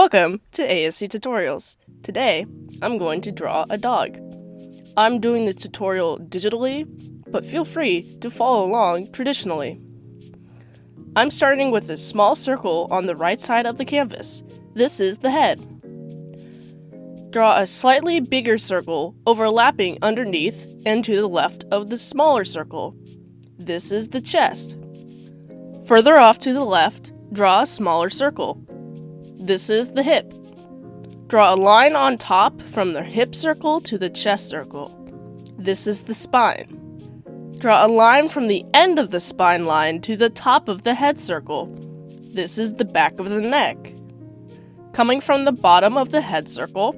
Welcome to ASC Tutorials. Today, I'm going to draw a dog. I'm doing this tutorial digitally, but feel free to follow along traditionally. I'm starting with a small circle on the right side of the canvas. This is the head. Draw a slightly bigger circle overlapping underneath and to the left of the smaller circle. This is the chest. Further off to the left, draw a smaller circle. This is the hip. Draw a line on top from the hip circle to the chest circle. This is the spine. Draw a line from the end of the spine line to the top of the head circle. This is the back of the neck. Coming from the bottom of the head circle,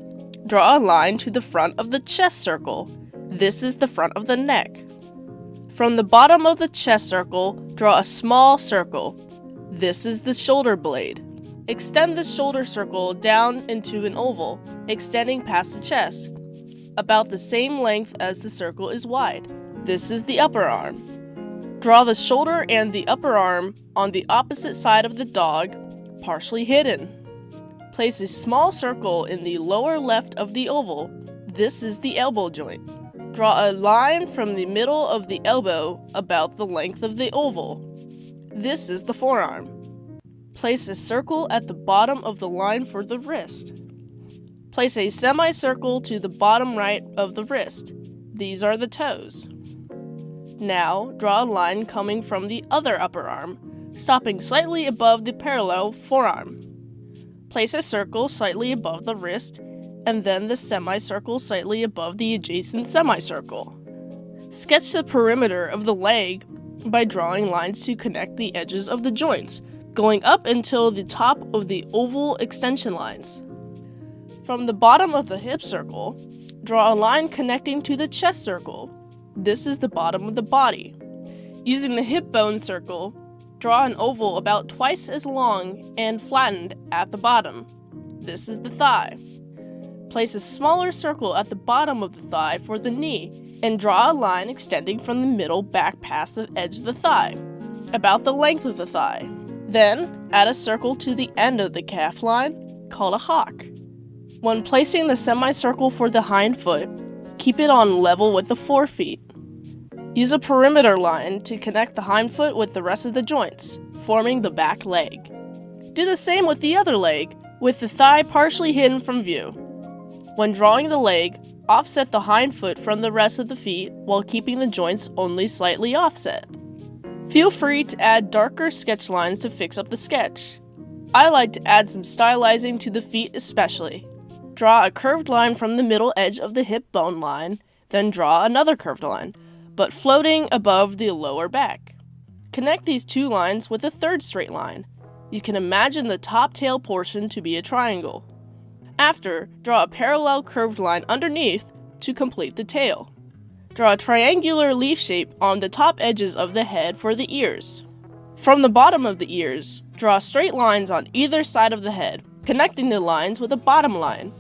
draw a line to the front of the chest circle. This is the front of the neck. From the bottom of the chest circle, draw a small circle. This is the shoulder blade. Extend the shoulder circle down into an oval, extending past the chest, about the same length as the circle is wide. This is the upper arm. Draw the shoulder and the upper arm on the opposite side of the dog, partially hidden. Place a small circle in the lower left of the oval. This is the elbow joint. Draw a line from the middle of the elbow about the length of the oval. This is the forearm. Place a circle at the bottom of the line for the wrist. Place a semicircle to the bottom right of the wrist. These are the toes. Now, draw a line coming from the other upper arm, stopping slightly above the parallel forearm. Place a circle slightly above the wrist, and then the semicircle slightly above the adjacent semicircle. Sketch the perimeter of the leg by drawing lines to connect the edges of the joints, going up until the top of the oval extension lines. From the bottom of the hip circle, draw a line connecting to the chest circle. This is the bottom of the body. Using the hip bone circle, draw an oval about twice as long and flattened at the bottom. This is the thigh. Place a smaller circle at the bottom of the thigh for the knee, and draw a line extending from the middle back past the edge of the thigh, about the length of the thigh. Then, add a circle to the end of the calf line, called a hock. When placing the semicircle for the hind foot, keep it on level with the forefeet. Use a perimeter line to connect the hind foot with the rest of the joints, forming the back leg. Do the same with the other leg, with the thigh partially hidden from view. When drawing the leg, offset the hind foot from the rest of the feet while keeping the joints only slightly offset. Feel free to add darker sketch lines to fix up the sketch. I like to add some stylizing to the feet especially. Draw a curved line from the middle edge of the hip bone line, then draw another curved line, but floating above the lower back. Connect these two lines with a third straight line. You can imagine the top tail portion to be a triangle. After, draw a parallel curved line underneath to complete the tail. Draw a triangular leaf shape on the top edges of the head for the ears. From the bottom of the ears, draw straight lines on either side of the head, connecting the lines with a bottom line.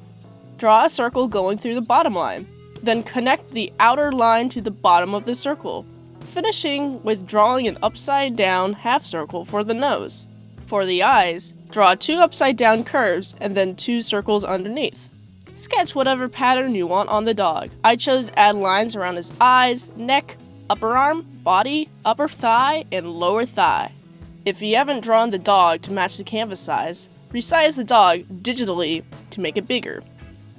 Draw a circle going through the bottom line, then connect the outer line to the bottom of the circle, finishing with drawing an upside down half circle for the nose. For the eyes, draw two upside down curves and then two circles underneath. Sketch whatever pattern you want on the dog. I chose to add lines around his eyes, neck, upper arm, body, upper thigh, and lower thigh. If you haven't drawn the dog to match the canvas size, resize the dog digitally to make it bigger.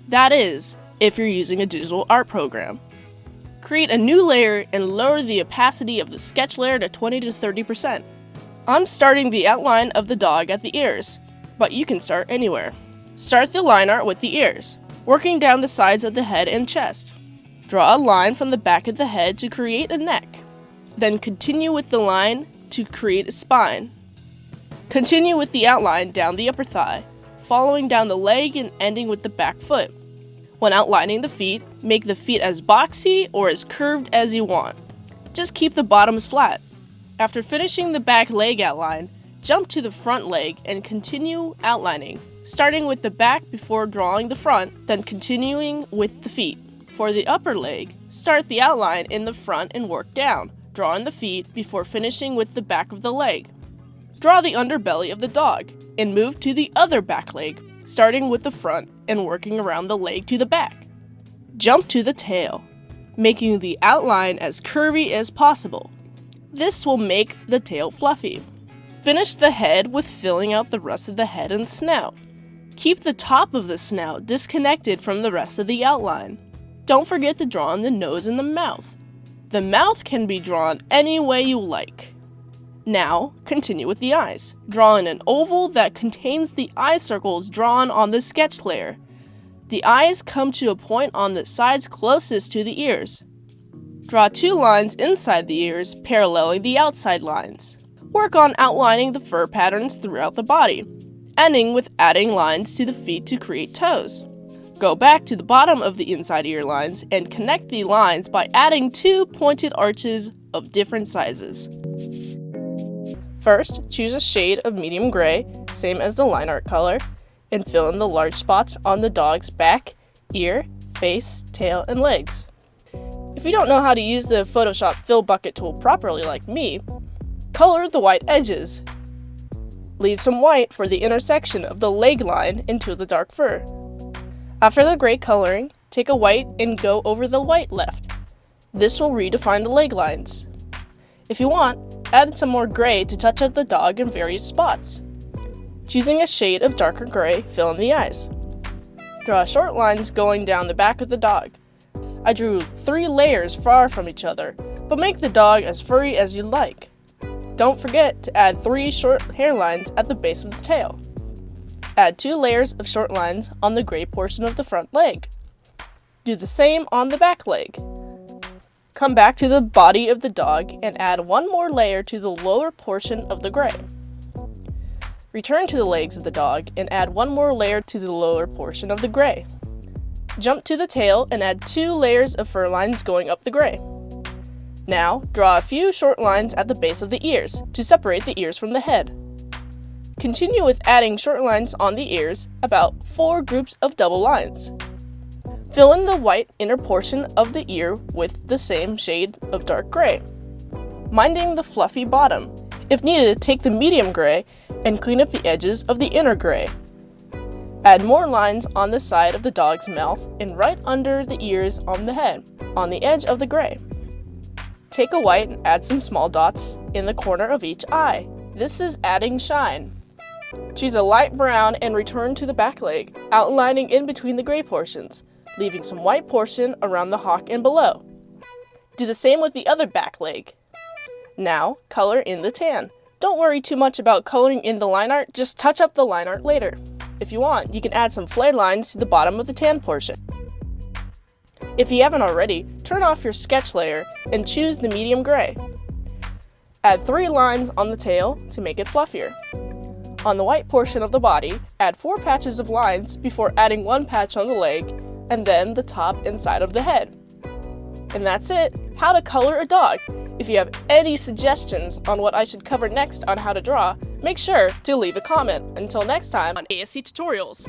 That is, if you're using a digital art program. Create a new layer and lower the opacity of the sketch layer to 20 to 30%. I'm starting the outline of the dog at the ears, but you can start anywhere. Start the line art with the ears, working down the sides of the head and chest. Draw a line from the back of the head to create a neck. Then continue with the line to create a spine. Continue with the outline down the upper thigh, following down the leg and ending with the back foot. When outlining the feet, make the feet as boxy or as curved as you want. Just keep the bottoms flat. After finishing the back leg outline, jump to the front leg and continue outlining, starting with the back before drawing the front, then continuing with the feet. For the upper leg, start the outline in the front and work down, drawing the feet before finishing with the back of the leg. Draw the underbelly of the dog, and move to the other back leg, starting with the front and working around the leg to the back. Jump to the tail, making the outline as curvy as possible. This will make the tail fluffy. Finish the head with filling out the rest of the head and snout. Keep the top of the snout disconnected from the rest of the outline. Don't forget to draw in the nose and the mouth. The mouth can be drawn any way you like. Now, continue with the eyes. Draw in an oval that contains the eye circles drawn on the sketch layer. The eyes come to a point on the sides closest to the ears. Draw 2 lines inside the ears, paralleling the outside lines. Work on outlining the fur patterns throughout the body, ending with adding lines to the feet to create toes. Go back to the bottom of the inside ear lines and connect the lines by adding 2 pointed arches of different sizes. First, choose a shade of medium gray, same as the line art color, and fill in the large spots on the dog's back, ear, face, tail, and legs. If you don't know how to use the Photoshop fill bucket tool properly like me, color the white edges. Leave some white for the intersection of the leg line into the dark fur. After the gray coloring, take a white and go over the white left. This will redefine the leg lines. If you want, add some more gray to touch up the dog in various spots. Choosing a shade of darker gray, fill in the eyes. Draw short lines going down the back of the dog. I drew 3 layers far from each other, but make the dog as furry as you like. Don't forget to add 3 short hairlines at the base of the tail. Add 2 layers of short lines on the gray portion of the front leg. Do the same on the back leg. Come back to the body of the dog and add 1 more layer to the lower portion of the gray. Return to the legs of the dog and add 1 more layer to the lower portion of the gray. Jump to the tail and add 2 layers of fur lines going up the gray. Now, draw a few short lines at the base of the ears to separate the ears from the head. Continue with adding short lines on the ears, about 4 groups of double lines. Fill in the white inner portion of the ear with the same shade of dark gray. Minding the fluffy bottom. If needed, take the medium gray and clean up the edges of the inner gray. Add more lines on the side of the dog's mouth and right under the ears on the head, on the edge of the gray. Take a white and add some small dots in the corner of each eye. This is adding shine. Choose a light brown and return to the back leg, outlining in between the gray portions, leaving some white portion around the hock and below. Do the same with the other back leg. Now, color in the tan. Don't worry too much about coloring in the line art, just touch up the line art later. If you want, you can add some flared lines to the bottom of the tan portion. If you haven't already, turn off your sketch layer and choose the medium gray. Add 3 lines on the tail to make it fluffier. On the white portion of the body, add 4 patches of lines before adding 1 patch on the leg, and then the top and side of the head. And that's it, how to color a dog. If you have any suggestions on what I should cover next on how to draw, make sure to leave a comment. Until next time on ASC Tutorials.